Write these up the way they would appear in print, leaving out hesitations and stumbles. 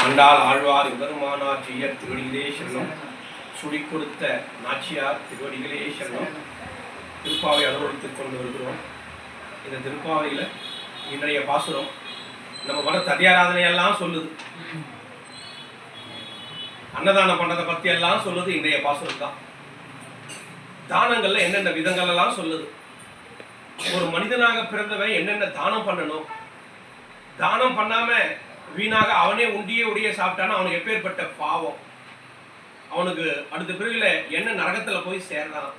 ஆண்டாள் ஆழ்வார் இவருமானார் செய்யர் திருவடிகளே செல்லும், சுடி கொடுத்த நாச்சியார் திருவடிகளே செல்லும். திருப்பாவை அனுபவித்துக் கொண்டு வருகிறோம். இந்த திருப்பாவையில் இன்றைய பாசுரம் நம்ம பண்ண ததியாராதனையெல்லாம் சொல்லுது, அன்னதானம் பண்ணதை பற்றி எல்லாம் சொல்லுது. இன்றைய பாசுரம் தான் தானங்கள்ல என்னென்ன விதங்கள் எல்லாம் சொல்லுது. ஒரு மனிதனாக பிறந்தவன் என்னென்ன தானம் பண்ணணும், தானம் பண்ணாம வீணாக அவனே உண்டிய சாப்பிட்டானா அவனுக்கு எப்பேற்பட்ட பாவம், அவனுக்கு அடுத்த பிறகுல என்ன நரகத்துல போய் சேர்றான்,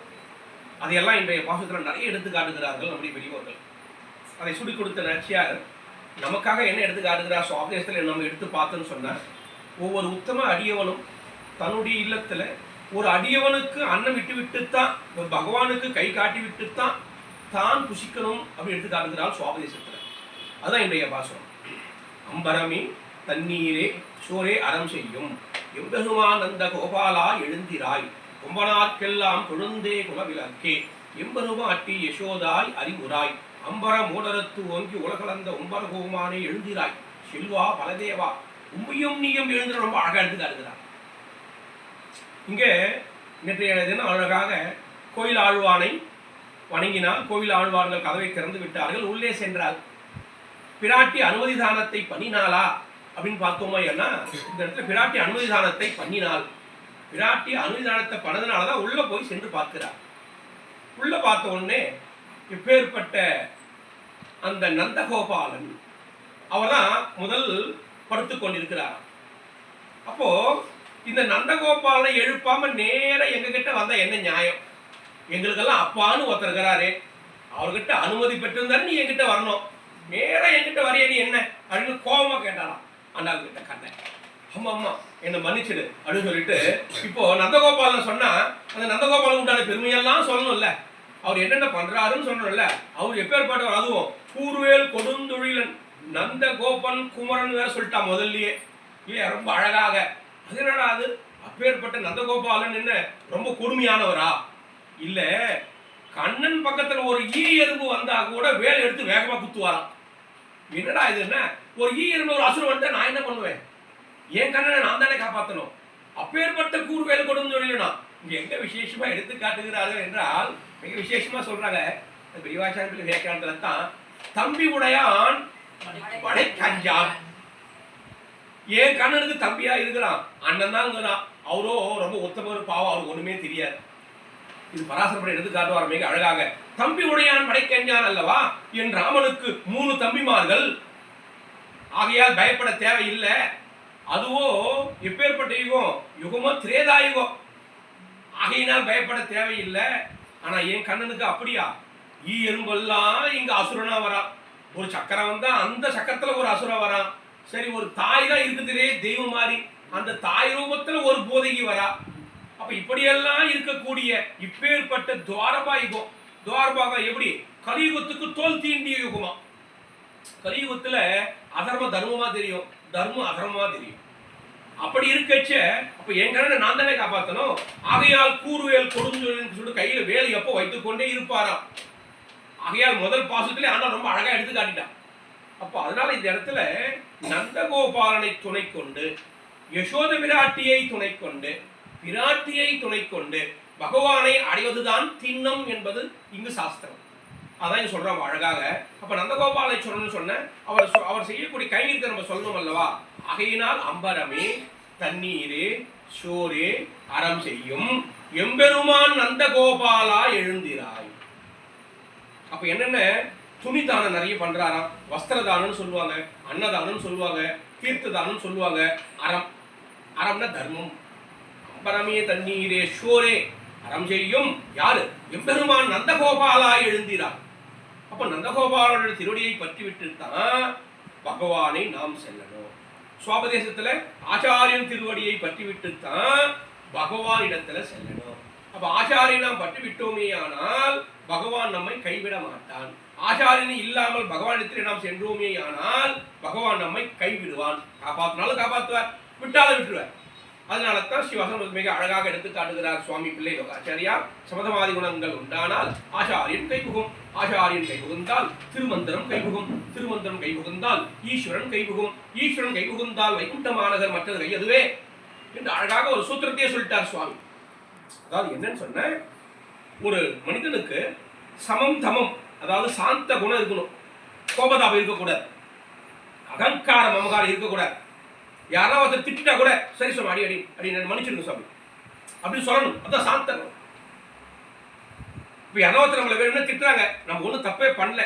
அதையெல்லாம் இன்றைய பாசத்துல நிறைய எடுத்து காட்டுகிறார்கள் நம்முடைய பெரியவர்கள். அதை சுடி கொடுத்த நாச்சியார் நமக்காக என்ன எடுத்து காட்டுகிறார் சுவாதேசத்தில் நம்ம எடுத்து பார்த்தோன்னு சொன்னார். ஒவ்வொரு உத்தம அடியவனும் தன்னுடைய இல்லத்துல ஒரு அடியவனுக்கு அன்னம் விட்டுத்தான், ஒரு பகவானுக்கு கை காட்டி விட்டுத்தான் தான் புசிக்கணும் அப்படின்னு எடுத்து காட்டுகிறார் சுவாபதேசத்துல. அதுதான் இன்றைய பாசனம். அம்பரமே தண்ணீரே சோரே அறம் செய்யும், எம்பெருமானந்த கோபாலா எழுந்திராய், கொம்பனார்க்கெல்லாம் கொழுந்தே குலவிளக்கே, எம்பெருமாட்டி யசோதாய் அறிவுராய், அம்பர மூடரத்து ஓங்கி உலகளந்த உம்பரகோமானே எழுந்திராய், செல்வா பலதேவா உம்மையும் நீயும் எழுந்திர. ரொம்ப அழகா எடுத்து காட்டுகிறார். இங்கே நேற்றைய தினம் அழகாக கோயில் ஆழ்வானை வணங்கினால் கோவில் ஆழ்வார்கள் கதவை திறந்து விட்டார்கள், உள்ளே சென்றார். பிராட்டி அனுமதி தானத்தை பண்ணினாளா அப்படின்னு பார்த்தோமா? ஏன்னா இந்த இடத்துல பிராட்டி அனுமதி தானத்தை பண்ணினாள். பிராட்டி அனுமதி தானத்தை பண்ணதுனாலதான் உள்ள போய் சென்று பார்க்கிறார். உள்ள பார்த்த உடனே இப்பேற்பட்ட அந்த நந்தகோபாலன் அவர்தான் முதல் படுத்து கொண்டிருக்கிறார். அப்போ இந்த நந்தகோபாலனை எழுப்பாம நேர எங்க கிட்ட வந்தா என்ன நியாயம்? எங்களுக்கெல்லாம் அப்பான்னு ஒருத்தர் இருக்கிறாரு, அவர்கிட்ட அனுமதி பெற்றிருந்தாரு, நீ என்கிட்ட வரணும், நேரம் என்கிட்ட வரைய நீ என்ன அப்படின்னு கோபமா கேட்டாராம் அண்ணாள் கிட்ட. கண்ணன் அம்மா அம்மா என்னை மன்னிச்சிடு அப்படின்னு சொல்லிட்டு, இப்போ நந்தகோபாலன் சொன்னா அந்த நந்தகோபாலன் உண்டான பெருமையெல்லாம் சொல்லணும்ல, அவர் என்னென்ன பண்றாருன்னு சொல்லணும்ல. அவர் எப்பேற்பட்டவர், அதுவும் கூர்வேல் கொடுந்தொழிலன் நந்தகோபன் குமரன் வேற சொல்லிட்டா முதல்லயே இல்லையா, ரொம்ப அழகாக. அது என்னடா அது, அப்பேற்பட்ட நந்தகோபாலன் என்ன ரொம்ப கொடுமையானவரா? இல்ல, கண்ணன் பக்கத்துல ஒரு ஈ எறும்பு வந்தா கூட வேலை எடுத்து வேகமா குத்துவாராம். என்னடா இது, என்ன ஒரு ஈ எறும்பு ஒரு அசுரம் வந்து நான் என்ன பண்ணுவேன், என் கண்ணனை நான் தானே காப்பாற்றணும். அப்பேற்பட்ட கூர்வேல் கொடுந்தொழிலனா இங்க எங்க விசேஷமா எடுத்து காட்டுகிறார்கள் என்றால், மிக விசேஷமா சொல்றாங்க பெரியவாச்சாரத்தில் வியாக்கியானத்துல தான், தம்பி உடையான் வடை கஞ்சான். என் கண்ணனுக்கு தம்பியா இருக்கிறான், அண்ணன் தான், அவரோ ரொம்ப உத்தமர், பாவம், அவருக்கு ஒண்ணுமே தெரியாது. இது பராசரப்பட எடுத்து காட்டுவார் மிக அழகாக. தம்பி உடையான் படைக்கஞ்சான் அல்லவா, என் ராமனுக்கு 3 தம்பிமார்கள், ஆகையால் பயப்பட தேவையில்லை. அதுவோ எப்பேற்பட்ட யுகம், யுகமோ திரேதா யுகம், ஆகையினால் பயப்பட தேவையில்லை. ஆனா என் கண்ணனுக்கு அப்படியா, ஈ எறும்பெல்லாம் இங்க அசுரனா வரான், ஒரு சக்கரம் வந்தா அந்த சக்கரத்துல ஒரு அசுரம் வரான். சரி, ஒரு தாய் தான் இருக்குதுலே தெய்வம் மாதிரி, அந்த தாய் ரூபத்துல ஒரு போதைக்கு வரா. அப்ப இப்படியெல்லாம் இருக்கக்கூடிய இப்பேற்பட்ட துவாரபா யுகம், துவாரபாகம் எப்படி கலியுகத்துக்கு தோல் தீண்டிய யுகமா. கலியுகத்துல அதர்ம தர்மமா தெரியும், தர்மம் அதர்மமா தெரியும். அப்படி இருக்கச்ச அப்ப என் கண்ணனை நான் தானே காப்பாற்றணும். ஆகையால் கூர்வேல் கொடுஞ்சொல்லின்னு சொல்லிட்டு கையில வேலை எப்போ வைத்துக் கொண்டே இருப்பாராம். ஆகையால் முதல் பாசத்திலே ஆனா ரொம்ப அழகா எடுத்து காட்டிட்டான். அப்ப அதனால இந்த இடத்துல நந்தகோபாலனை துணை கொண்டு, யசோத பிராட்டியை துணை கொண்டு, பிராட்டியை துணை கொண்டு பகவானை அடைவதுதான் திண்ணம் என்பது இங்கு சாஸ்திரம். அதான் சொல்றோம் அழகாக. அப்ப நந்தகோபாலை சொல்லணும்னு சொன்ன அவர் செய்யக்கூடிய கைங்கரியத்தை நம்ம சொல்லணும் அல்லவா. ஆகையினால் அம்பரமே தண்ணீரே சோரே அறம் செய்யும், எம்பெருமான் நந்தகோபாலா எழுந்திராய். அப்ப என்னென்ன துணி தானம் நிறைய பண்றாராம், வஸ்திரதானம் சொல்லுவாங்க, அன்னதானம் சொல்லுவாங்க, தீர்த்த தானம் சொல்லுவாங்க. அறம், அறம்னா தர்மம். அம்பரமே தண்ணீரே சோரே அறம் செய்யும் யாரு, எம்பெருமான் நந்தகோபாலா எழுந்திரார். அப்ப நந்தகோபாலோட திருவடியை பற்றி விட்டு தான் பகவானை நாம் செல்லணும். சுவாபதேசத்துல ஆச்சாரியன் திருவடியை பற்றி விட்டு தான் பகவான் இடத்துல செல்லணும். அப்ப ஆச்சாரியை நாம் பற்றி விட்டோமே ஆனால் பகவான் நம்மை கைவிட மாட்டான். ஆச்சாரியனை இல்லாமல் பகவானிடத்தில் நாம் சென்றோமே ஆனால் பகவான் நம்மை கைவிடுவான். காப்பாற்றினாலும் காப்பாற்றுவார், விட்டாலும் விட்டுருவார். அதனால தான் ஸ்ரீவாசன் மிக அழகாக எடுத்து காட்டுகிறார் சுவாமி பிள்ளை யோகாச்சாரியார். சமதமாதி குணங்கள் உண்டானால் ஆச்சாரியன் கைபுகும், ஆச்சாரியன் கைபுகுந்தால் திருமந்திரம் கைபுகும், திருமந்திரம் கைபுகுந்தால் ஈஸ்வரன் கைபுகும், ஈஸ்வரன் கைபுகுந்தால் வைகுண்டமானகர் மற்றது கை அதுவே என்று அழகாக ஒரு சூத்திரத்தையே சொல்லிட்டார் சுவாமி. அதாவது என்னன்னு சொன்ன, ஒரு மனிதனுக்கு சமம் தமம், அதாவது சாந்த குணம் இருக்கணும், கோபதாபம் இருக்கக்கூடாது, அகங்காரம் மமகாரம் இருக்கக்கூடாது. யாராவது ஒருத்தர் திட்டா கூட சரி சுவாமி அடி அடி அடி மன்னிச்சிருங்க சுவாமி அப்படின்னு சொல்லணும். அதான் சாந்த குணம். இப்போ யாரோ ஒருத்தர் நம்மளை வேணும்னா திட்டுறாங்க, நம்ம ஒன்றும் தப்பே பண்ணல,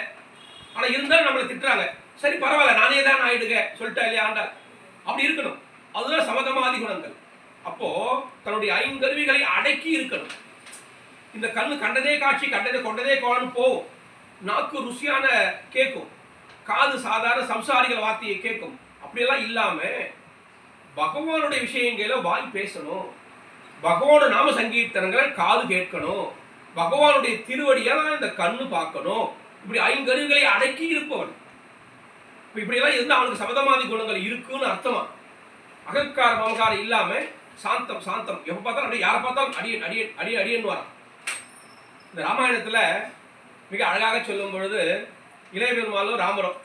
ஆனால் இருந்தாலும் நம்மளை திட்டுறாங்க, சரி பரவாயில்ல நானே தான் ஆயிடுங்க சொல்லிட்டா இல்லையா ஆண்டாள், அப்படி இருக்கணும். அதுதான் சமதமாதி குணங்கள். அப்போ தன்னுடைய ஐங்கருவிகளை அடக்கி இருக்கணும். இந்த கண்ணு கண்டதே காட்சி, கண்டதே கொண்டதே கோலன்னு போகும், நாக்கு ருசியான கேட்கும், காது சாதாரண சம்சாரிகள் வார்த்தையை கேட்கும். அப்படியெல்லாம் இல்லாம பகவானுடைய விஷயங்கள வாய் பேசணும், பகவானோட நாம சங்கீர்த்தனங்களை காது கேட்கணும், பகவானுடைய திருவடியெல்லாம் இந்த கண்ணு பார்க்கணும். இப்படி ஐங்கருவிகளை அடக்கி இருப்பவன். இப்படியெல்லாம் இருந்தால் அவனுக்கு சமதமாதி குணங்கள் இருக்குன்னு அர்த்தமா. அகங்கார மமகாரம் இல்லாம சாந்தம் சாந்தம், எப்ப பார்த்தாலும் அப்படியே யாரை பார்த்தாலும் அடியன் அடியன் அடியன் அடியன் வரான். இந்த ராமாயணத்துல மிக அழகாக சொல்லும் பொழுது இளைய பெருமாளும் ராமரும்,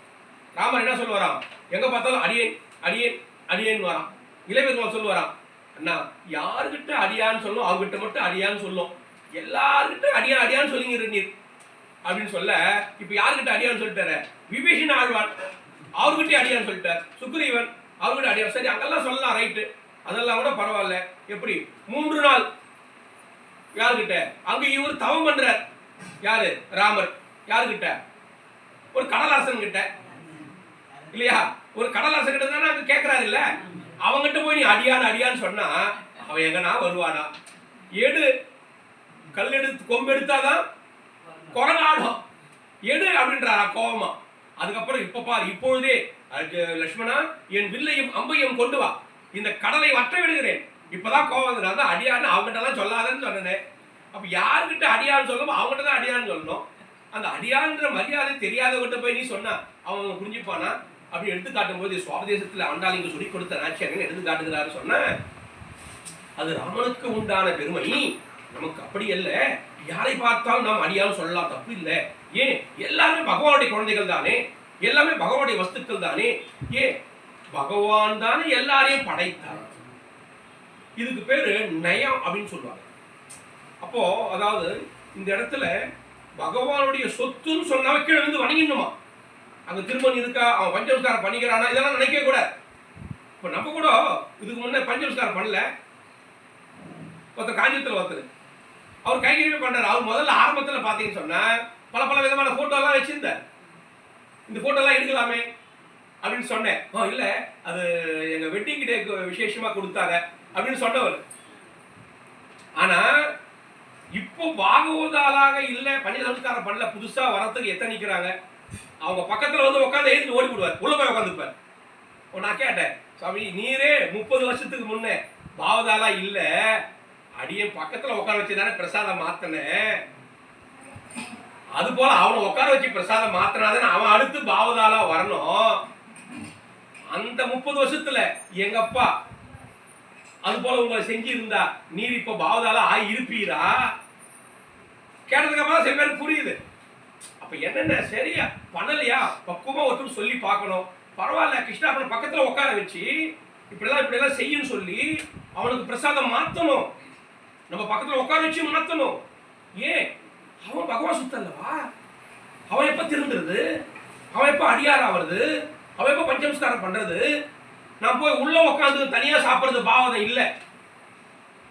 ராமர் என்ன சொல்லுவாராம், எங்க பார்த்தாலும் அடியேன் அடியேன் அடியேன்னு வரான். இளைய பெருமாள் சொல்லுவாராம், அண்ணா யாருக்கிட்ட அடியான்னு சொல்லும் அவர்கிட்ட மட்டும் அடியான்னு சொல்லும், எல்லாருக்கிட்ட அடியான் அடியான்னு சொல்லிங்க நீர் அப்படின்னு சொல்ல, இப்ப யாருக்கிட்ட அடியான்னு சொல்லிட்டாரு, விபீஷண ஆழ்வான் அவர்கிட்ட அடியான்னு சொல்லிட்டார், சுக்ரீவன் அவர்கிட்ட அடியான். சரி அங்கெல்லாம் சொல்லலாம் ரைட்டு, அதெல்லாம் கூட பரவாயில்ல. எப்படி 3 நாள் யாருக்கிட்ட, அங்க இவர் தவம் பண்றார், யாரு ராமர், யாருக்கிட்ட, ஒரு கடலாசன் கிட்ட இல்லையா, ஒரு கடலாசன் கிட்ட தானே அங்க கேட்கிறாரு இல்ல, அவங்கிட்ட போய் நீ அடியான் அடியான்னு சொன்னா அவன் எங்கன்னா வருவானா, எடு கல் எடுத்து கொம்பு எடுத்தாதான் குரங்காடும், எடு அப்படின்றாரா கோபமா. அதுக்கப்புறம் இப்ப பாரு, இப்பொழுதே அதுக்கு லட்சுமணா என் வில்லையும் அம்பையும் கொண்டு வா, இந்த கடலை வற்ற விடுகிறேன், இப்பதான் கோபம் வந்து அடியான்னு அவங்ககிட்ட எல்லாம் சொல்லாதன்னு சொன்னேன். அப்ப யாருக்கிட்ட அடியான்னு சொல்லணும், அவங்ககிட்ட தான் அடியான்னு சொல்லணும். அந்த அடியான்ற மரியாதை தெரியாதவங்கிட்ட போய் நீ சொன்னா அவன் புரிஞ்சுப்பானா. அப்படி எடுத்து காட்டும் போது சுவாபதேசத்துல ஆண்டாள் இங்க சொல்லி கொடுத்த நாச்சியாரன் எடுத்து காட்டுகிறாரு சொன்ன, அது ராமனுக்கு உண்டான பெருமை, நமக்கு அப்படி அல்ல. யாரை பார்த்தாலும் நாம் அடியான்னு சொல்லலாம், தப்பு இல்லை. ஏன் எல்லாருமே பகவானுடைய குழந்தைகள் தானே, எல்லாமே பகவானுடைய வஸ்துக்கள் தானே, ஏன் பகவான் தானே எல்லாரையும் படைத்தார். இதுக்கு பேரு நயம் அப்படின்னு சொல்லுவாங்க. அப்போ அதாவது இந்த இடத்துல பகவானுடைய சொத்துன்னு சொன்னாவே கீழே வந்து வணங்கிடணுமா, அங்க திருமணி இருக்கா, அவன் பஞ்சவஸ்காரம் பண்ணிக்கிறானா, இதெல்லாம் நினைக்கவே கூட. இப்ப நம்ம கூட இதுக்கு முன்னே பஞ்சவஸ்காரம் பண்ணல, ஒருத்தர் காஞ்சிபுரத்தில் ஒருத்தர் அவர் கைகறிவே பண்றாரு. அவர் முதல்ல ஆரம்பத்துல பாத்தீங்கன்னு சொன்னா பல பல விதமான போட்டோ எல்லாம் வச்சிருந்தார், இந்த போட்டோ எல்லாம் எடுக்கலாமே அப்படின்னு சொன்னேன். இல்ல அது எங்க வெட்டிங் டே விசேஷமா கொடுத்தாங்க அப்படின்னு சொன்னவர். ஆனா இப்போ பாகவதாலாக இல்ல, பஞ்ச சம்ஸ்காரம் பண்ணல, புதுசா வரத்துக்கு எத்தனைக்கிறாங்க, அவங்க பக்கத்துல வந்து உட்காந்து எழுதி ஓடி போடுவார், உள்ள போய் உட்காந்துப்பார். நான் கேட்டேன், சாமி நீரே 30 வருஷத்துக்கு முன்னே பாவதாலா இல்ல, அடியன் பக்கத்துல உட்கார வச்சுதானே பிரசாதம் மாத்தினேன், அது போல அவனை உட்கார வச்சு பிரசாதம் மாத்தினாதானே அவன் அடுத்து பாவதாலா வரணும். அந்த 30 வருஷத்துல எங்க அப்பா அது போல உங்களை செஞ்சு இருந்தா நீர் இப்ப பாவதாலா ஆகி இருப்பீரா கேட்டதுக்கு அப்புறம் சில பேருக்கு புரியுது. அப்ப என்னென்ன சரியா பண்ணலையா பக்குவமா ஒருத்தர் சொல்லி பார்க்கணும். பரவாயில்ல கிருஷ்ணாபுரம் பக்கத்துல உட்கார வச்சு இப்படிலாம் செய்யுன்னு சொல்லி அவனுக்கு பிரசாதம் மாத்தணும், நம்ம பக்கத்துல உட்கார வச்சு மாத்தணும். ஏன் அவன் பகவான் சுத்தல்லவா, அவன் எப்ப திருந்துறது, அவன் எப்ப அடியார் ஆவறது, அவன் எப்ப பஞ்சம்ஸ்காரம் பண்றது, நான் போய் உள்ள உட்காந்து தனியா சாப்பிடுறது பாவதம் இல்ல.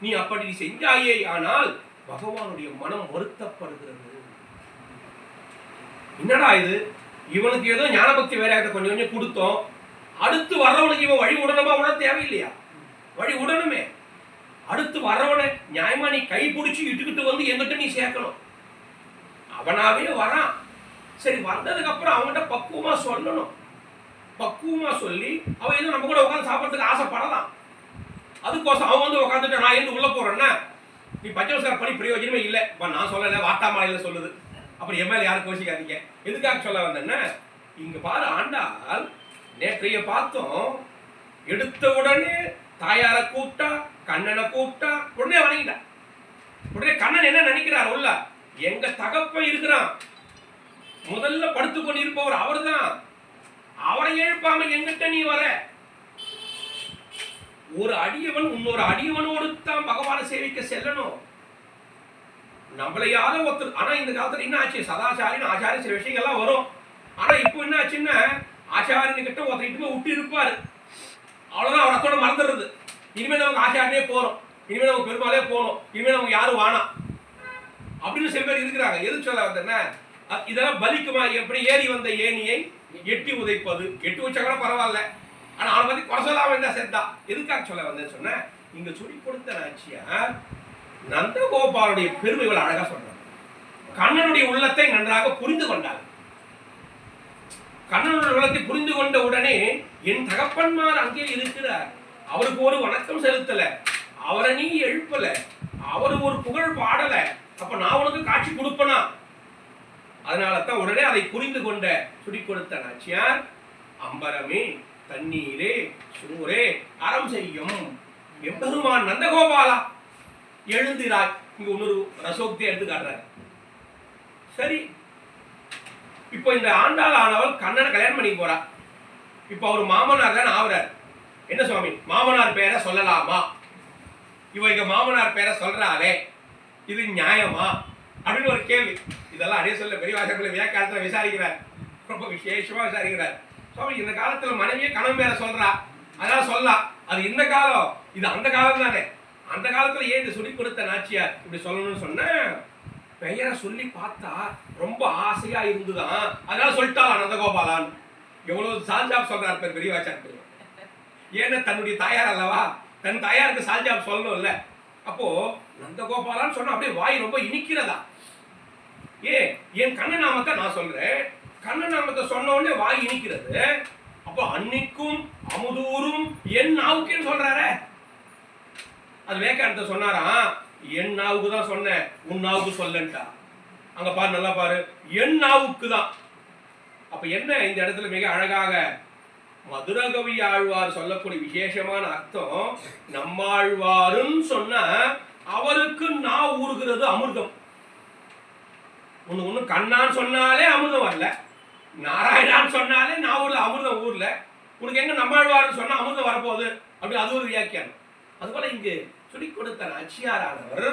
நீ அப்படி செஞ்சாயே ஆனால் பகவானுடைய மனம் வருத்தப்படுகிறது. என்னடா இது, இவனுக்கு ஏதோ ஞானபக்தி வேற கொஞ்சம் கொஞ்சம் கொடுத்தோம், அடுத்து வர்றவனுக்கு இவன் வழி உடனமா உட தேவையில்லையா, வழி உடனுமே அடுத்து வர்றவனை நியாயமா நீ கை பிடிச்சி இட்டுக்கிட்டு வந்து எங்கிட்ட நீ சேர்க்கணும். அவனாவே வரான், சரி வந்ததுக்கு அப்புறம் அவன்கிட்ட பக்குவமா சொல்லணும், பக்குவமா சொல்லி அவன் எதுவும் நம்ம கூட உட்காந்து சாப்பிட்றதுக்கு ஆசைப்படலாம். அதுக்கோசம் அவன் வந்து உட்காந்துட்டு நான் எந்த உள்ள போறேன்னா நீ பஞ்சவசார பண்ணி பிரயோஜனமே இல்லை, நான் சொல்லல வார்த்தாமாலையில சொல்லுது, அப்புறம் எம்எல்ஏ யாரும் கோஷிக்காதீங்க. எதுக்காக சொல்ல வந்தேன்னா, இங்க பாரு ஆண்டாள் நேற்றைய பார்த்தோம், எடுத்த உடனே தாயார கூப்பிட்டா கண்ணனை கூப்பிட்டா உடனே வணங்கிட்டான். உடனே கண்ணன் என்ன நினைக்கிறார் உள்ள, எங்க தகப்பன் இருக்கிறான், முதல்ல படுத்துக்கொண்டு இருப்பவர் அவர்தான், அவரை எழுப்பாம எங்கிட்ட நீ வர. ஒரு அடியவன் இன்னொரு அடியவனோடு தான் பகவானை சேவிக்க செல்லணும். நம்மளையாத ஒருத்தர். ஆனா இந்த காலத்துல என்ன ஆச்சு, சதாச்சாரியன் ஆச்சாரியன் சில விஷயங்கள்லாம் வரும். ஆனா இப்போ என்ன ஆச்சுன்னா, ஆச்சாரியன் கிட்ட ஒருத்தர் போய் விட்டு இருப்பாரு, அவ்வளவுதான், அவர் அத்தோட மறந்துடுறது. இனிமேல் நமக்கு ஆச்சாரியனே போறோம், இனிமேல் நமக்கு பெருமாளே போகணும், இனிமேல் நமக்கு யாரும் வானா அப்படின்னு சில பேர் இருக்கிறாங்க. எது சொல்ல வந்தேன்னா, இதெல்லாம் பலிக்குமா? எப்படி ஏறி வந்த ஏனியை எட்டி உதைப்பது, எட்டி வச்சா கூட பரவாயில்ல, ஆனா அவனை பத்தி குறை சொல்லாம இருந்தா செத்தா. எதுக்காக சொல்ல வந்தேன்னு சொன்ன, இங்க சொல்லி கொடுத்த நாச்சியார் நந்தகோபாலுடைய பெருமைகளை அழகா சொல்றாங்க. கண்ணனுடைய உள்ளத்தை நன்றாக புரிந்து கொண்டார். கண்ணனுடைய உள்ளத்தை புரிந்து கொண்ட உடனே, என் தகப்பன்மார் அங்கே இருக்கிறார், அவருக்கு ஒரு வணக்கம் செலுத்தல, அவரை நீ எழுப்பல, அவரு ஒரு புகழ் பாடல, அப்ப நான் உனக்கு காட்சி கொடுப்பனா? அதனால தான் உடனே அதை புரிந்து கொண்ட சுடி கொடுத்த நாச்சியார், அம்பரமே தண்ணீரே சூரே அறம் செய்யும் எம்பெருமான் நந்தகோபாலா எழுந்திராய். இங்க இன்னொரு ரசோக்தியை எடுத்து காட்டுறாரு. சரி, இப்போ இந்த ஆண்டாள் ஆனவள் கண்ணனை கல்யாணம் பண்ணி போறா. இப்போ அவர் மாமனார் தான் ஆகுறார். என்ன சுவாமி, மாமனார் பேரை சொல்லலாமா? இவ இங்க மாமனார் பேரை சொல்றாளே, இது நியாயமா அப்படின்னு ஒரு கேள்வி. இதெல்லாம் அதே சொல்ல பெரிய வாசகங்களை வியாக்கியானத்தில் விசாரிக்கிறார், ரொம்ப விசேஷமா விசாரிக்கிறார். சுவாமி, இந்த காலத்துல மனைவியே கணவன் பேரை சொல்றா, அதனால சொல்லலாம். அது இந்த காலம், இது அந்த காலம் தானே. அந்த காலத்துல ஏன் இந்த சொல்லி கொடுத்த நாச்சியார் இப்படி சொல்லணும்னு சொன்ன, பெயரை சொல்லி பார்த்தா ரொம்ப ஆசையா இருந்துதான், அதனால சொல்லிட்டாளா நந்தகோபாலான். எவ்வளவு சால்ஜாப் சொல்றாரு பெரியவாச்சார். ஏன்னா தன்னுடைய தாயார் அல்லவா, தன் தாயாருக்கு சால்ஜாப் சொல்லணும் இல்ல. அப்போ நந்தகோபாலான்னு சொன்னா அப்படியே வாய் ரொம்ப இனிக்கிறதா. என் கண்ண நாமத்தை நான் சொல்றேன், கண்ண நாமத்தை சொன்ன உடனே வாய் இனிக்கிறது. அப்போ அன்னைக்கும் அமுதூரும் என் நாவுக்குன்னு சொல்றாரு. அது வேக்கானத்தை சொன்னாராம், என் நாவுக்கு தான் சொன்னேன், உன் நாவுக்கு சொல்லன்ட்டா. அங்க பாரு, நல்லா பாரு, என் நாவுக்கு தான். அப்ப என்ன இந்த இடத்துல மிக அழகாக மதுரகவி ஆழ்வார் சொல்லக்கூடிய விசேஷமான அர்த்தம், நம்மாழ்வாருன்னு சொன்ன அவருக்கு நான் ஊறுகிறது அமிர்தம். ஒண்ணு கண்ணான்னு சொன்னாலே அமிர்தம் வரல, நாராயணான்னு சொன்னாலே நான் ஊர்ல அமிர்தம் ஊர்ல, உனக்கு எங்க நம்மாழ்வாருன்னு சொன்னா அமிர்தம் வரப்போகுது அப்படி அது ஒரு வியாக்கியானம். அதுபோல இங்கு சொல்லி கொடுத்த நாச்சியாரானவர்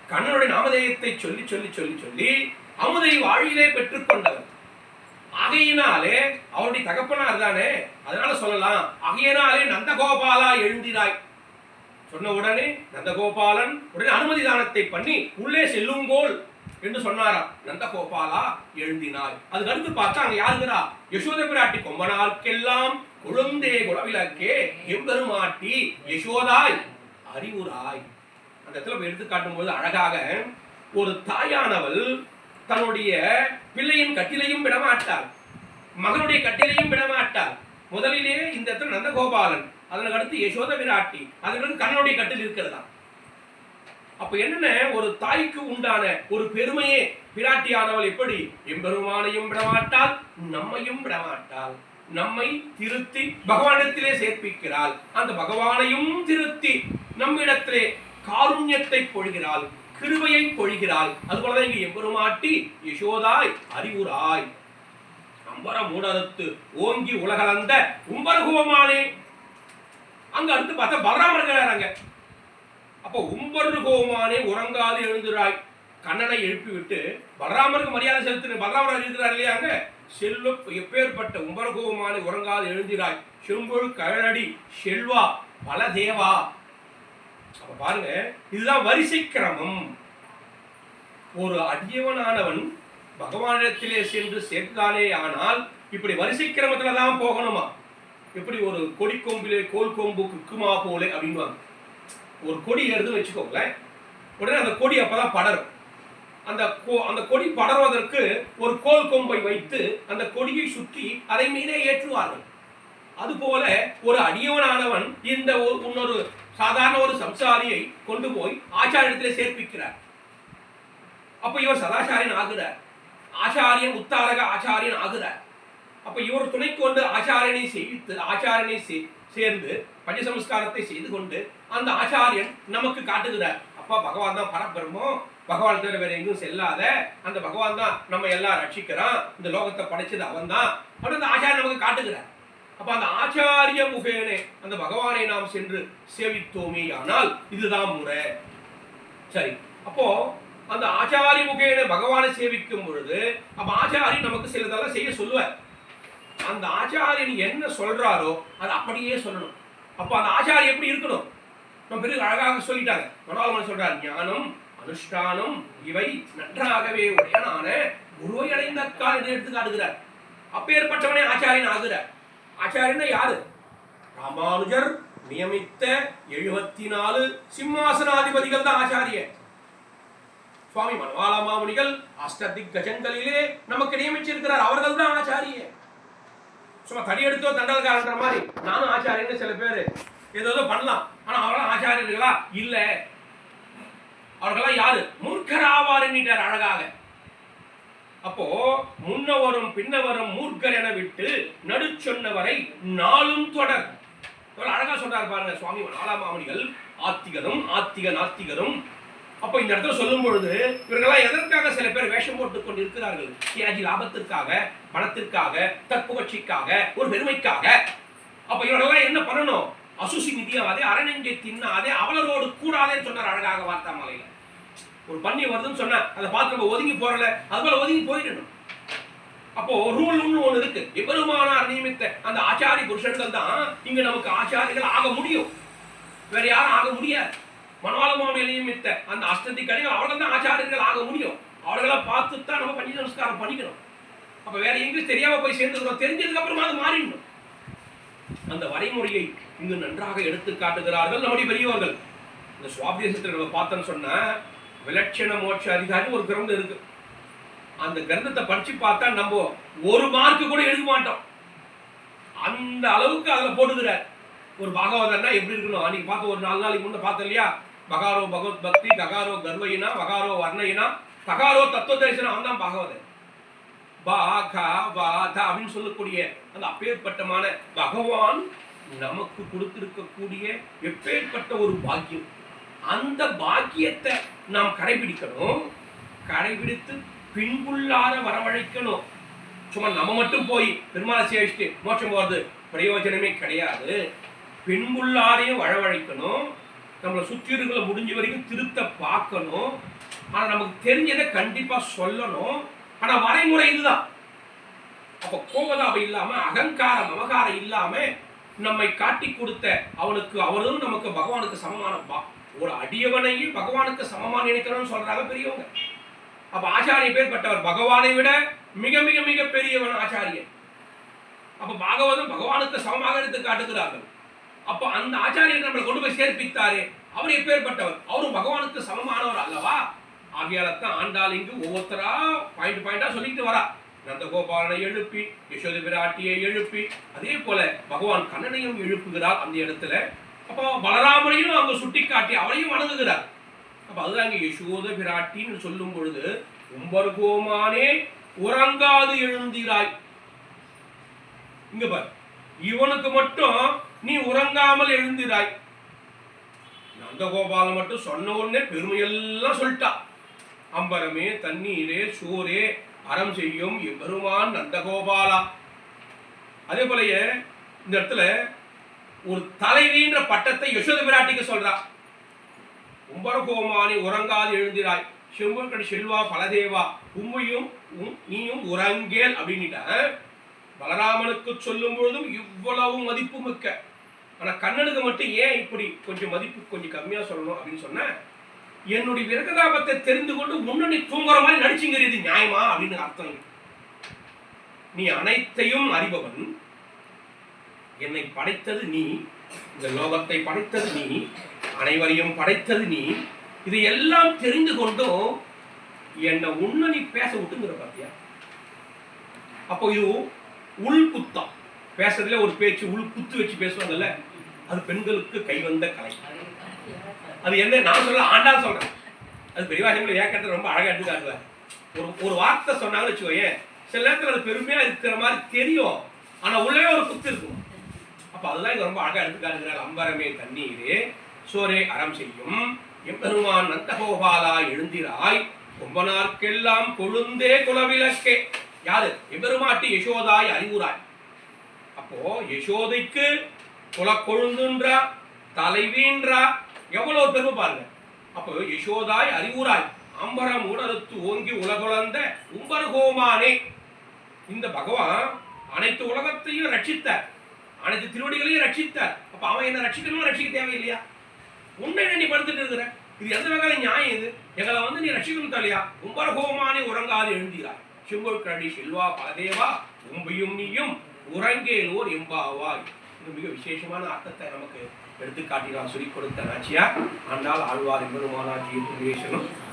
கண்ணனுடைய நாமதேயத்தை சொல்லி சொல்லி சொல்லி சொல்லி அமுதை வாழிலே பெற்றுக்கொண்டவர். ஆகையினாலே அவருடைய தகப்பனார் தானே, அதனால சொல்லலாம். ஆகையினாலே நந்தகோபாலா எழுந்திராய் சொன்ன உடனே நந்தகோபாலன் உடனே அனுமதி தானத்தை பண்ணி உள்ளே செல்லுங்கோல் என்று சொன்னாராம். நந்தகோபாலா எழுந்தினாய். அதுக்கு அடுத்து பார்த்தா அங்க யாருங்கிறா, யசோத பிராட்டி கொம்பனார்க்கெல்லாம் குழந்தே குலவிளக்கே எம்பெருமாட்டி யசோதாய் அறிவுராய். அந்த இடத்துல எடுத்து காட்டும் போது அழகாக ஒரு தாயானவள் தன்னுடைய பிள்ளையின் கட்டிலையும் விடமாட்டாள், மகனுடைய கட்டிலையும் விடமாட்டாள். முதலிலே இந்த இடத்துல நந்தகோபாலன், அதற்கு அடுத்து யசோத பிராட்டி, அதற்கு கண்ணனுடைய கட்டில் இருக்கிறதா. அப்ப என்னென்ன, ஒரு தாய்க்கு உண்டான ஒரு பெருமையே பிராட்டியானவள் எப்படி எம்பெருமானையும் விடமாட்டாள், நம்மையும் விடமாட்டாள். நம்மை திருத்தி பகவானிடத்திலே சேர்ப்பிக்கிறாள், அந்த பகவானையும் திருத்தி நம்மிடத்திலே காருண்யத்தை பொழிகிறாள், கிருபையை பொழிகிறாள். அதுபோலதான் இங்கு எம்பெருமாட்டி யசோதாய் அறிவுராய். அம்பர மூடறுத்து ஓங்கி உலகளந்த உம்பர்குவமானே. அங்க அடுத்து பார்த்தா பலராமர் இருக்கிறாங்க. அப்போ உம்பர்குவமானே உறங்காது எழுந்துராய். கண்ணனை எழுப்பி விட்டு பலராமருக்கு மரியாதை செலுத்தின பலராமர் இருக்கிறார் இல்லையா, அங்க செல்வ எப்பேற்பட்ட உம்பர்குவமானே உறங்காது எழுந்திராய் செம்பொழு கழனடி செல்வா பலதேவா. அப்ப பாருங்க, இதுதான் வரிசை கிரமம். ஒரு அடியவனானவன் பகவானிடத்திலே சென்று சேர்த்தாலே ஆனால் இப்படி வரிசை கிரமத்துல தான் போகணுமா. எப்படி ஒரு கொடி கொம்பிலே கோல் கொம்பு குக்குமா போலே அப்படின்வாங்க. ஒரு கொடி ஏறுதுன்னு வச்சுக்கோங்களேன், உடனே அந்த கொடி அப்பதான் படரும். அந்த கொடி படர்வதற்கு ஒரு கோல் கொம்பை வைத்து அந்த கொடியை சுற்றி அதை மீதே ஏற்றுவார்கள். அதுபோல ஒரு அடியவனானவன் இந்த இன்னொரு சாதாரண ஒரு சம்சாரியை கொண்டு போய் ஆச்சாரியத்திலே சேர்ப்பிக்கிறார். அப்ப இவர் சதாச்சாரியன் ஆகிறார், ஆச்சாரியன் உத்தாரக ஆச்சாரியன் ஆகிறார். அப்ப இவர் துணை கொண்டு ஆச்சாரியனை செய்வித்து ஆச்சாரியனை சேர்ந்து பஞ்சசம்ஸ்காரத்தை செய்து கொண்டு அந்த ஆச்சாரியன் நமக்கு காட்டுகிறார். அப்பா பகவான் தான் பரபிரம்மம், பகவான் தவிர வேற எங்கும் செல்லாத, அந்த பகவான் தான் நம்ம எல்லாம் ரட்சிக்கிறான், இந்த லோகத்தை படைச்சது அவன் தான் அப்படின்னு அந்த ஆச்சாரியன் நமக்கு காட்டுகிறார். அப்ப அந்த ஆச்சாரிய முகேனே அந்த பகவானை நாம் சென்று சேவித்தோமே ஆனால் இதுதான் முறை. சரி, அப்போ அந்த ஆச்சாரிய முகேன பகவானை சேவிக்கும் பொழுது அப்ப ஆச்சாரி நமக்கு சிலதெல்லாம் செய்ய சொல்லுவார். அந்த ஆச்சாரியன் என்ன சொல்றாரோ அதை அப்படியே சொல்லணும். அப்ப அந்த ஆச்சாரி எப்படி இருக்கணும்? நம்ம பெரிய அழகாக சொல்லிட்டாங்க. மனோகரன் சொல்றார், ஞானம் அனுஷ்டானம் இவை நன்றாகவே உடையனான குருவை அடைந்த கால் என்று எடுத்து காட்டுகிறார். அப்பேற்பட்டவனே ஆச்சாரியன் ஆகிறார். ஆச்சாரியன் யாரு? ராமானுஜர் நியமித்த 74 சிம்மாசனாதிபதிகள் தான் ஆச்சாரிய. சுவாமி மனவாள மாமுனிகள் அஷ்டதிக்கஜங்களிலே நமக்கு நியமிச்சிருக்கிறார், அவர்கள் தான் ஆச்சாரிய. சும்மா தடி எடுத்தோ தண்டல்காரன்ற மாதிரி நானும் ஆச்சாரியன்னு சில பேர் ஏதோ பண்ணலாம், ஆனா அவர்களாம் ஆச்சாரியர்களா இல்ல. அவர்களெல்லாம் யாரு? மூர்க்கராவார் என்கிறார் அழகாக. அப்போ முன்னவரும் பின்னவரும் மூர்க்கர் என விட்டு நடு சொன்னவரை நாளும் தொடர். அழகா சொல்றாரு பாருங்க சுவாமி மனவாளமாமுனிகள். ஆத்திகரும் ஆத்திக நாத்திகரும். அப்போ இந்த இடத்துல சொல்லும் பொழுது இவர்களெல்லாம் எதற்காக சில பேர் வேஷம் போட்டுக் கொண்டு இருக்கிறார்கள்? தியாகி லாபத்திற்காக, பணத்திற்காக, தற்புகழ்ச்சிக்காக, ஒரு பெருமைக்காக. அப்ப இவர்களெல்லாம் என்ன பண்ணணும்? அசுசி நிதியாதே, அரணெஞ்சை தின்னாதே, அவளரோடு கூடாதேன்னு சொன்னார் அழகாக வார்த்தாமலையில. ஒரு பண்ணி வருதுன்னு சொன்னா அதை பார்த்து நம்ம ஒதுங்கி போறல, அது போல ஒதுங்கி போயிடணும். அப்போ ரூல் ஒண்ணு இருக்கு. எபெருமானார் நியமித்த அந்த ஆச்சாரி புருஷர்கள் தான் இங்க நமக்கு ஆச்சாரிகள் ஆக முடியும், வேற யாரும் ஆக முடியாது. மனோலமாவில் நியமித்த அந்த அஷ்டதிக்கடிகள் அவர்கள் தான் ஆச்சாரியர்கள் ஆக முடியும். அவர்களை பார்த்து தான் நம்ம பஞ்ச நமஸ்காரம் பண்ணிக்கணும். அப்ப வேற எங்கேயும் தெரியாம போய் சேர்ந்துக்கிறோம், தெரிஞ்சதுக்கு அப்புறமா அது மாறிடணும். அந்த வரைமுறையை இங்கு நன்றாக எடுத்து காட்டுகிறார்கள் நம்முடைய பெரியவர்கள். இந்த சுவாபிதேசத்தில் நம்ம பார்த்தோன்னு சொன்னா விலட்சண மோட்ச அதிகாரி ஒரு கிரந்தம் இருக்கு. அந்த கிரந்தத்தை படிச்சு பார்த்தா நம்ம ஒரு மார்க்கு கூட எழுத மாட்டோம், அந்த அளவுக்கு அதுல போட்டுக்கிறார். ஒரு பாகவதர்னா எப்படி இருக்கணும்? அன்னைக்கு பார்த்து ஒரு 4 நாளைக்கு முன்ன பார்த்தோம் இல்லையா? பகாரோ பகவத் பக்தி, ககாரோ கர்வயினா, வகாரோ வர்ணயினா, தகாரோ தத்துவ தரிசனம். அவன் தான் பாகவதர். அப்படின்னு சொல்லக்கூடிய அந்த அப்பேற்பட்டமான பகவான் நமக்கு கொடுத்திருக்கக்கூடிய எப்பேற்பட்ட ஒரு பாக்கியம். அந்த பாக்கியத்தை நாம் கடைபிடிக்கணும், கடைபிடித்து பின்புள்ளார வரவழைக்கணும். சும்மா நம்ம மட்டும் போய் பெருமாளை சேவிச்சுட்டு மோட்சம் போறது பிரயோஜனமே கிடையாது. பின்புள்ளாரையும் வரவழைக்கணும். நம்மளை சுற்றி இருக்கிற முடிஞ்ச வரைக்கும் திருத்த பார்க்கணும். ஆனா நமக்கு தெரிஞ்சதை கண்டிப்பா சொல்லணும். ஆனா வரைமுறை இதுதான். அப்ப கோபதாபம் இல்லாம, அகங்காரம் மமகாரம் இல்லாம நம்மை காட்டி கொடுத்த அவனுக்கு அவரும் நமக்கு பகவானுக்கு சமமான ஒரு அடியவனையும் பகவானுக்கு சமமான நினைக்கணும்னு சொல்றாங்க பெரியவங்க. அப்ப ஆச்சாரிய பேர் பட்டவர் பகவானை விட மிக மிக மிக பெரியவன் ஆச்சாரியன். அப்ப பாகவதம் பகவானுக்கு சமமாக எடுத்து காட்டுகிறார்கள். அப்ப அந்த ஆச்சாரியன் நம்மளை கொண்டு போய் சேர்ப்பித்தாரே, அவர் எப்பேற்பட்டவர்? அவரும் பகவானுக்கு சமமானவர் அல்லவா? ஆகியால்தான் ஆண்டாள் இங்கு ஒவ்வொருத்தரா பாயிண்டா சொல்லிட்டு வரா. நந்தகோபாலனை எழுப்பி, யசோத பிராட்டியை எழுப்பி, அதே போல பகவான் கண்ணனையும் எழுப்புகிறார் அந்த இடத்துல. அப்போ பலராமனையும் அங்க சுட்டி காட்டி அவரையும் வணங்குகிறார். அப்ப அதுதான் இங்க யசோத பிராட்டின்னு சொல்லும் பொழுது, உம்பர்கோமானே உறங்காது எழுந்திராய். இங்க பார், இவனுக்கு மட்டும் நீ உறங்காமல் எழுந்திராய். நந்தகோபாலன் மட்டும் சொன்ன உடனே பெருமையெல்லாம் சொல்லிட்டா. அம்பரமே தண்ணீரே சோரே அறம் செய்யும் எம்பெருமான் நந்தகோபாலா. அதே போலயே இந்த இடத்துல ஒரு தலைவின்ற பட்டத்தை யசோத பிராட்டிக்கு சொல்றா. உம்பரகோமானி உறங்காது எழுந்திராய், செம்பொற்கடி செல்வா பலதேவா, உம்மையும் நீயும் உறங்கேல் அப்படின்னுட்ட. பலராமனுக்கு சொல்லும் பொழுதும் இவ்வளவு மதிப்பு மிக்க, ஆனா கண்ணனுக்கு மட்டும் ஏன் இப்படி கொஞ்சம் மதிப்பு கொஞ்சம் கம்மியா சொல்லணும் அப்படின்னு சொன்ன, என்னுடைய விரகதாபத்தை தெரிந்து கொண்டு முன்னணி தூங்குற மாதிரி நடிச்சுங்கிறது நியாயமா அப்படின்னு அர்த்தம். நீ அனைத்தையும் அறிபவன், என்னை படைத்தது நீ, இந்த லோகத்தை படைத்தது நீ, அனைவரையும் படைத்தது நீ, இது எல்லாம் தெரிந்து கொண்டும் என்னை உன்னணி பேச விட்டுங்கிற பாத்தியா? அப்போ இது உள் குத்தம். பேசுறதுல ஒரு பேச்சு உள் குத்து வச்சு பேசுவாங்கல்ல, அது பெண்களுக்கு கைவந்த கலை. அது என்ன நான் சொல்ல, ஆண்டாள் சொல்றேன். அது பெரியவாசங்களை ஏற்கனவே ரொம்ப அழகா எடுத்து காட்டுவார். ஒரு வார்த்தை சொன்னாங்கன்னு வச்சுக்கோங்க, சில நேரத்தில் அது பெருமையா இருக்கிற மாதிரி தெரியும், ஆனா உள்ளே ஒரு குத்து இருக்கும். அப்ப அதுதான் இங்க ரொம்ப அழகா எடுத்துக்காருங்கிறார். அம்பரமே தண்ணீரே சோரே அறம் செய்யும் எம்பெருமான் நந்தகோபாலா எழுந்திராய் கொம்பனார்க்கெல்லாம் கொழுந்தே குலவிளக்கே. யாரு? எம்பெருமாட்டி யசோதாய் அறிவுராய். அப்போ யசோதைக்கு குலக்கொழுந்துன்றா, தலைவீன்றா, எவ்வளவு பெருமை பாருங்க. அப்போ யசோதாய் அறிவுராய் அம்பரம் உணர்த்து ஓங்கி உலகுலந்த உம்பர்கோமானே. இந்த பகவான் அனைத்து உலகத்தையும் ரட்சித்த, அனைத்து திருவடிகளையும் ரட்சித்த. அப்ப அவன் என்ன ரட்சிக்கணும், ரட்சிக்க தேவையில்லையா? உன்னை நீ படுத்துட்டு இருக்கிற, இது எந்த வகையில நியாயம்? இது எங்களை நீ ரட்சிக்கணும் தலையா? உம்பர்கோமானே உறங்காது எழுந்தீராய் செம்பொற்கடி செல்வா பலதேவா உம்பையும் நீயும் உறங்கேலோர் எம்பாவாய். இது மிக விசேஷமான அர்த்தத்தை நமக்கு எடுத்துக்காட்டினால் சொல்லிக் கொடுத்த நாச்சியார் ஆண்டாள் ஆழ்வார் எம்பெருமானார் ஜீ.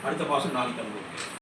அடுத்த பாசம் நாளைக்கு